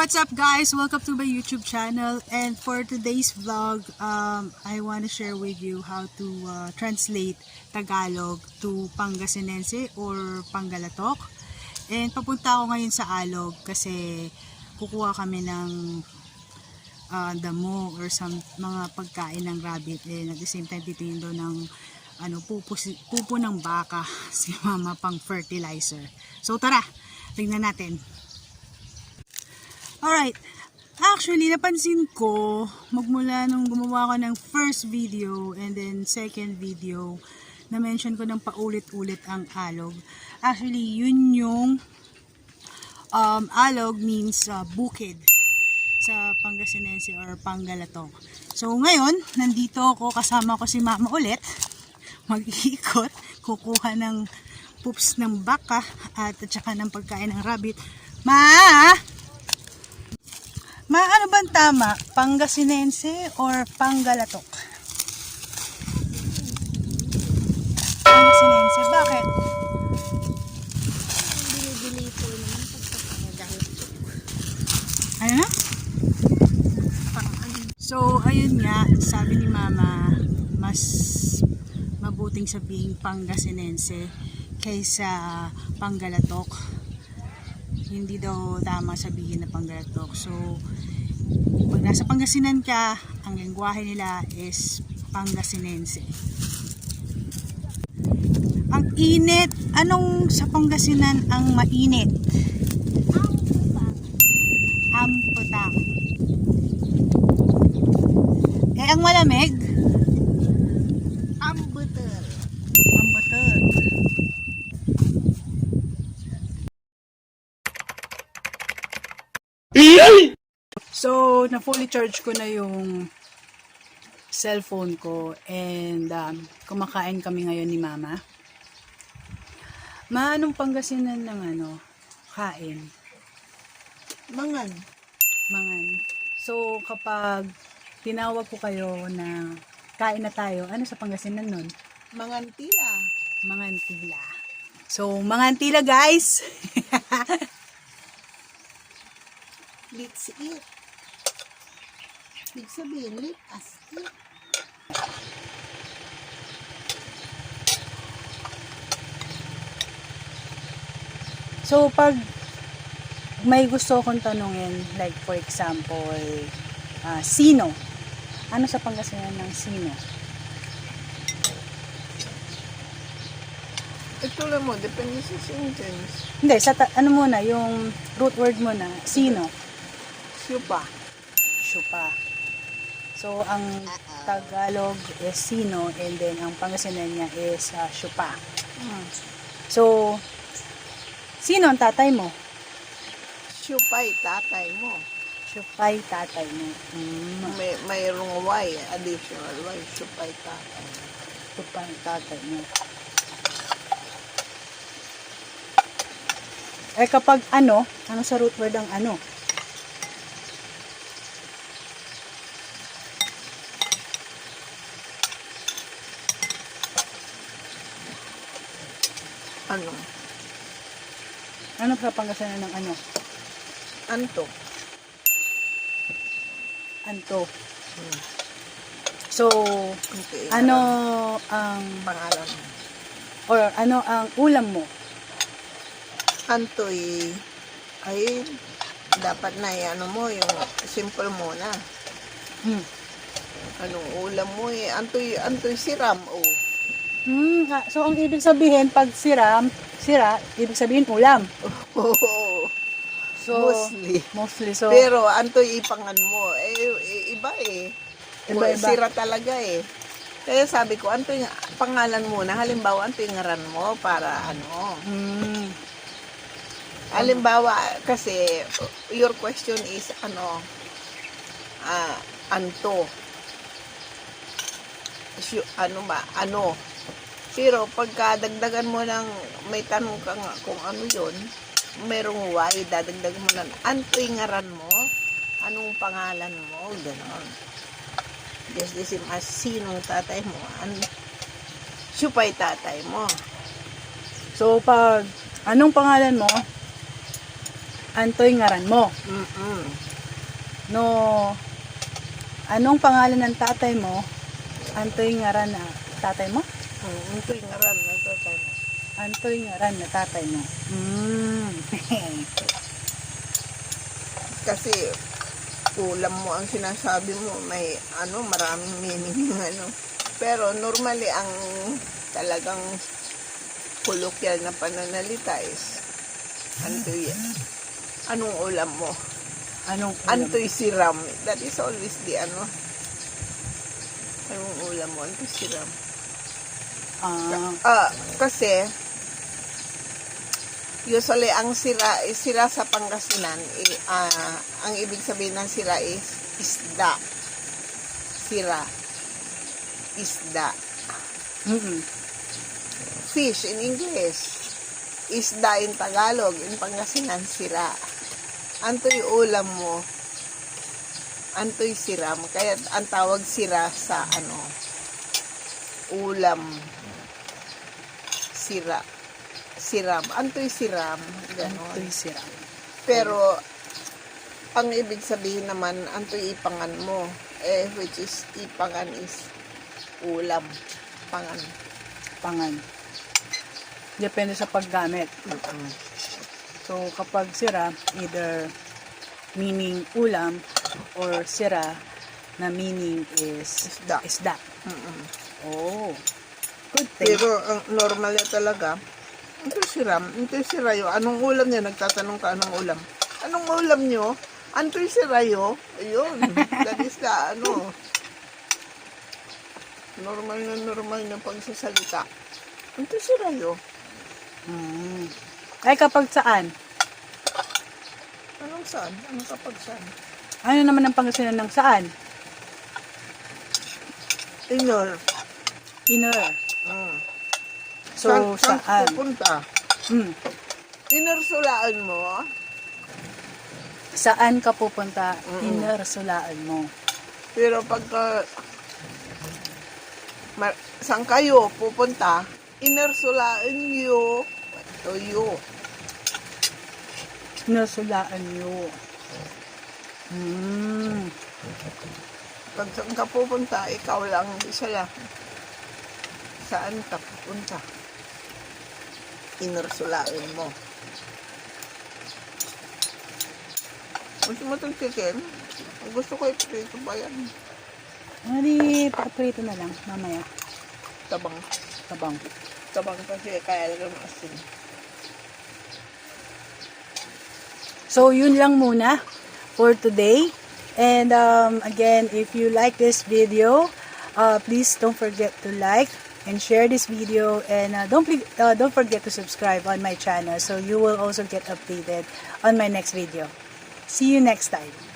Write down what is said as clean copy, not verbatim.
What's up guys? Welcome to my YouTube channel, and for today's vlog, I want to share with you how to translate Tagalog to Pangasinense or Panggalatok. And papunta ako ngayon sa Alog kasi kukuha kami ng damo or some mga pagkain ng rabbit, and at the same time titingin daw ng pupo ng baka si mama pang fertilizer. So tara, tingnan natin. Alright, actually napansin ko magmula nung gumawa ko ng first video and then second video na mention ko ng paulit-ulit ang alog. Actually yun yung alog means bukid sa Pangasinense or Panggalatok. So ngayon, nandito ako, kasama ko si mama ulit, mag-iikot, kukuha ng poops ng baka at saka ng pagkain ng rabbit. Ma, ano bang tama? Pangasinense or Panggalatok? Pangasinense. Bakit? Binibili po naman pagkakagalit. Ano na? So, ayun nga, sabi ni mama, mas mabuting sabihin Pangasinense kaysa Panggalatok. Hindi daw tama sabihin na Panggalatok. So, pag nasa Pangasinan ka, ang lengguwahe nila is Pangasinense. Ang init. Anong sa Pangasinan ang mainit? Amputang. Eh, ang malamig? Ambuter. Ambuter. So, na fully charge ko na yung cellphone ko, and kumakain kami ngayon ni mama. Anong Pangasinan ng kain? Mangan. Mangan. So, kapag tinawag ko kayo na kain na tayo, ano sa Pangasinan nun? Mangantila. Mangantila. So, mangantila guys! Let's eat. Ibig sabihin, let us eat. So, pag may gusto akong tanungin, like for example, Sino? Ano sa Pangasinan ng Sino? Ito lang mo, depende sa sentence. Hindi, ano muna, yung root word muna, Sino? Supa. Syupa. So, ang Tagalog is Sino, and then ang Pangasinan niya is Syupa. So, sino ang tatay mo? Supay, tatay mo. Syupay, tatay mo. Mayroong Y, additional Y, supay, tatay. Syupay, tatay mo. Eh kapag ano sa root word ang ano? Ano? Ano sa Pangasinan ng ano? Anto. Anto. So, Okay, ano ang pangalan? or ano ang ulam mo? Antoy. Ay, dapat na ano mo, yung simple muna. Anong ulam mo eh? Antoy siram, oh. So, ang ibig sabihin, pag sira, ibig sabihin ulam. Oo. So, Mostly. So, Pero antoy ipangan mo, iba eh. Iba. Sira talaga eh. Kaya sabi ko, antoy pangalan muna. Halimbawa, antoy ngaran mo para ano. Halimbawa, kasi your question is anto. Ano. Pero pagka dagdagan mo ng may tanong ka nga kung ano yun, merong Y, dadagdagan mo ng antoy ngaran mo, anong pangalan mo, gano'n. Just the same as sinong tatay mo, supay tatay mo. So, pag anong pangalan mo? Antoy ngaran mo. No, anong pangalan ng tatay mo? Antoy ngaran na tatay mo? Antoy ngaran na tatay mo. Antoy ngaran na tatay mo. Kasi ulam mo ang sinasabi mo, may maraming meaning Pero normally ang talagang kolokyal na pananalita is Antoy. Anong ulam mo? Anong ulam? Antoy siram. That is always the Anong ulam mo? Antoy siram. Kasi usually ang sira sa Pangasinan, ang ibig sabihin ng sira is isda. Sira. Isda. Fish in English. Isda in Tagalog. In Pangasinan, sira. Antoy ulam mo. Antoy siram. Kaya ang tawag sira sa ulam. Sira. Siram. Antoy siram. Ganon. Antoy siram. Pero, ang ibig sabihin naman, antoy ipangan mo. Which is, ipangan is ulam. Pangan. Pangan. Depende sa paggamit. So, kapag sira, either meaning ulam or sira na meaning is isda. Oh, good thing. Pero ang normal niya talaga, ito sirayo. Anong ulam niya? Nagtatanong ka, anong ulam? Anong ulam niyo? Antoy sirayo. Ayun. That is the normal na pagsasalita. Antoy sirayo. Ay, kapag saan? Anong saan? Anong kapag saan? Ano naman ang Pangasinan ng saan? Inor. Inner. So, Saan saan? pupunta? Inursulaan mo? Saan ka pupunta? Inursulaan mo. Pero pagka saan kayo pupunta? Inursulaan nyo. Toyo. Inursulaan nyo. Pag saan ka pupunta, ikaw lang isa lang. Saan ka pupunta? Inursulaan mo. Gusto mo itong chicken? Gusto ko i-prito ba yan? Hindi, paprito na lang, mamaya. Tabang. Tabang kasi kaya lang asin. So, yun lang muna for today. And again, if you like this video, please don't forget to like and share this video, and don't forget to subscribe on my channel so you will also get updated on my next video. See you next time.